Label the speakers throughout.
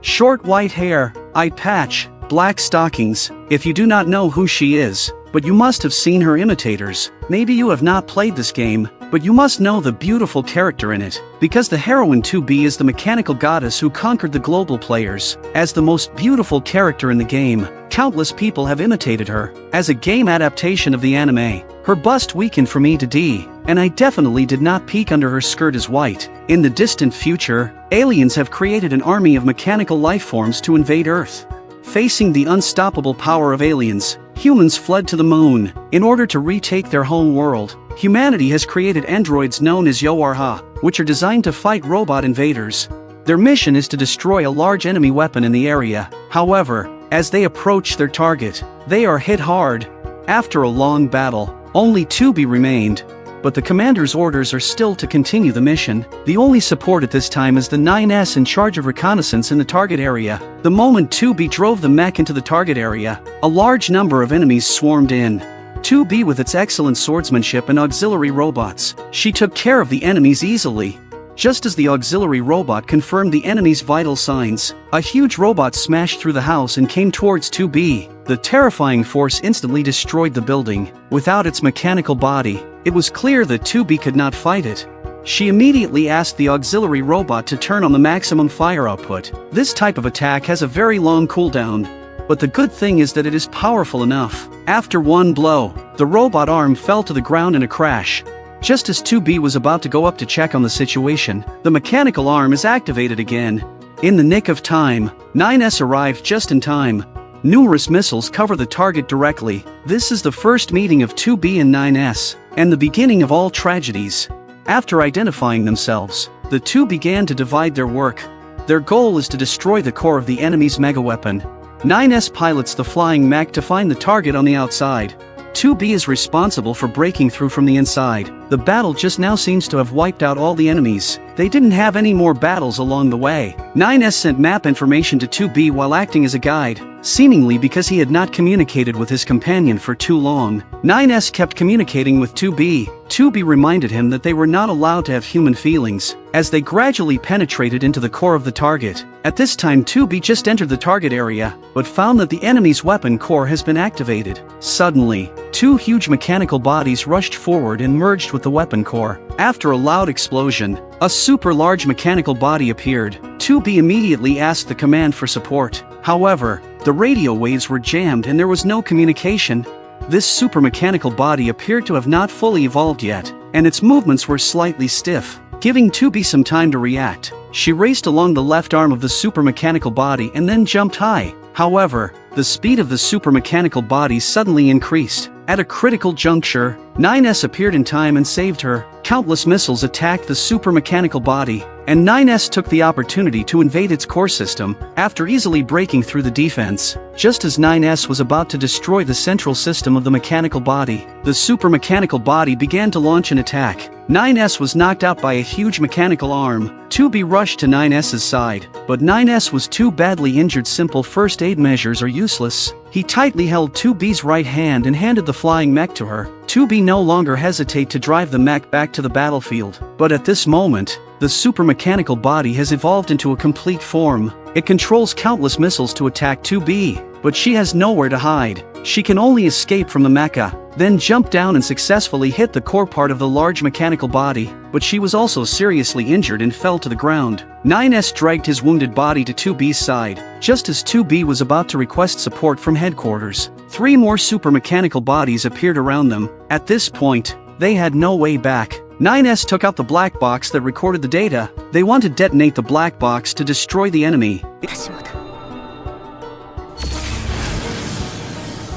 Speaker 1: Short white hair, eye patch, black stockings. If you do not know who she is, but you must have seen her imitators. Maybe you have not played this game, but you must know the beautiful character in it, because the heroine 2B is the mechanical goddess who conquered the global players. As the most beautiful character in the game, countless people have imitated her. As a game adaptation of the anime, her bust weakened from E to D, and I definitely did not peek under her skirt as white. In the distant future, aliens have created an army of mechanical lifeforms to invade Earth. Facing the unstoppable power of aliens, humans fled to the moon. In order to retake their home world, humanity has created androids known as Yoarha, which are designed to fight robot invaders. Their mission is to destroy a large enemy weapon in the area. However, as they approach their target, they are hit hard. After a long battle, only 2B remained, but the commander's orders are still to continue the mission. The only support at this time is the 9S in charge of reconnaissance in the target area. The moment 2B drove the mech into the target area, a large number of enemies swarmed in. 2B, with its excellent swordsmanship and auxiliary robots, she took care of the enemies easily. Just as the auxiliary robot confirmed the enemy's vital signs, a huge robot smashed through the house and came towards 2B. The terrifying force instantly destroyed the building. Without its mechanical body, it was clear that 2B could not fight it. She immediately asked the auxiliary robot to turn on the maximum fire output. This type of attack has a very long cooldown, but the good thing is that it is powerful enough. After one blow, the robot arm fell to the ground in a crash. Just as 2B was about to go up to check on the situation, the mechanical arm is activated again. In the nick of time, 9S arrived just in time. Numerous missiles cover the target directly. This is the first meeting of 2B and 9S, and the beginning of all tragedies. After identifying themselves, the two began to divide their work. Their goal is to destroy the core of the enemy's megaweapon. 9S pilots the flying mech to find the target on the outside. 2B is responsible for breaking through from the inside. The battle just now seems to have wiped out all the enemies. They didn't have any more battles along the way. 9S sent map information to 2B while acting as a guide, seemingly because he had not communicated with his companion for too long. 9S kept communicating with 2B. 2B reminded him that they were not allowed to have human feelings, as they gradually penetrated into the core of the target. At this time 2B just entered the target area, but found that the enemy's weapon core has been activated. Suddenly, two huge mechanical bodies rushed forward and merged with the weapon core. After a loud explosion, a super large mechanical body appeared. 2B immediately asked the command for support. However, the radio waves were jammed and there was no communication. This super mechanical body appeared to have not fully evolved yet, and its movements were slightly stiff, giving 2B some time to react. She raced along the left arm of the super mechanical body and then jumped high. However, the speed of the super mechanical body suddenly increased. At a critical juncture, 9S appeared in time and saved her. Countless missiles attacked the super mechanical body, and 9S took the opportunity to invade its core system, after easily breaking through the defense. Just as 9S was about to destroy the central system of the mechanical body, the super mechanical body began to launch an attack. 9S was knocked out by a huge mechanical arm. 2B rushed to 9S's side, but 9S was too badly injured. Simple first aid measures are useless. He tightly held 2B's right hand and handed the flying mech to her. 2B no longer hesitate to drive the mech back to the battlefield. But at this moment, the super mechanical body has evolved into a complete form. It controls countless missiles to attack 2B, but she has nowhere to hide. She can only escape from the mecha, then jump down and successfully hit the core part of the large mechanical body, but she was also seriously injured and fell to the ground. 9S dragged his wounded body to 2B's side. Just as 2B was about to request support from headquarters, 3 more super mechanical bodies appeared around them. At this point, they had no way back. 9S took out the black box that recorded the data. They want to detonate the black box to destroy the enemy.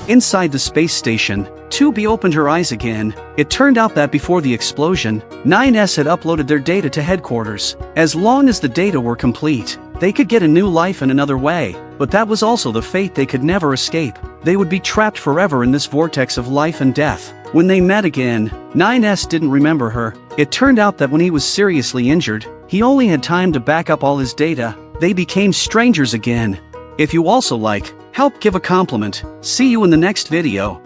Speaker 1: Inside the space station, 2B opened her eyes again. It turned out that before the explosion, 9S had uploaded their data to headquarters. As long as the data were complete, they could get a new life in another way, but that was also the fate they could never escape. They would be trapped forever in this vortex of life and death. When they met again, 9S didn't remember her. It turned out that when he was seriously injured, he only had time to back up all his data. They became strangers again. If you also like, help give a compliment. See you in the next video.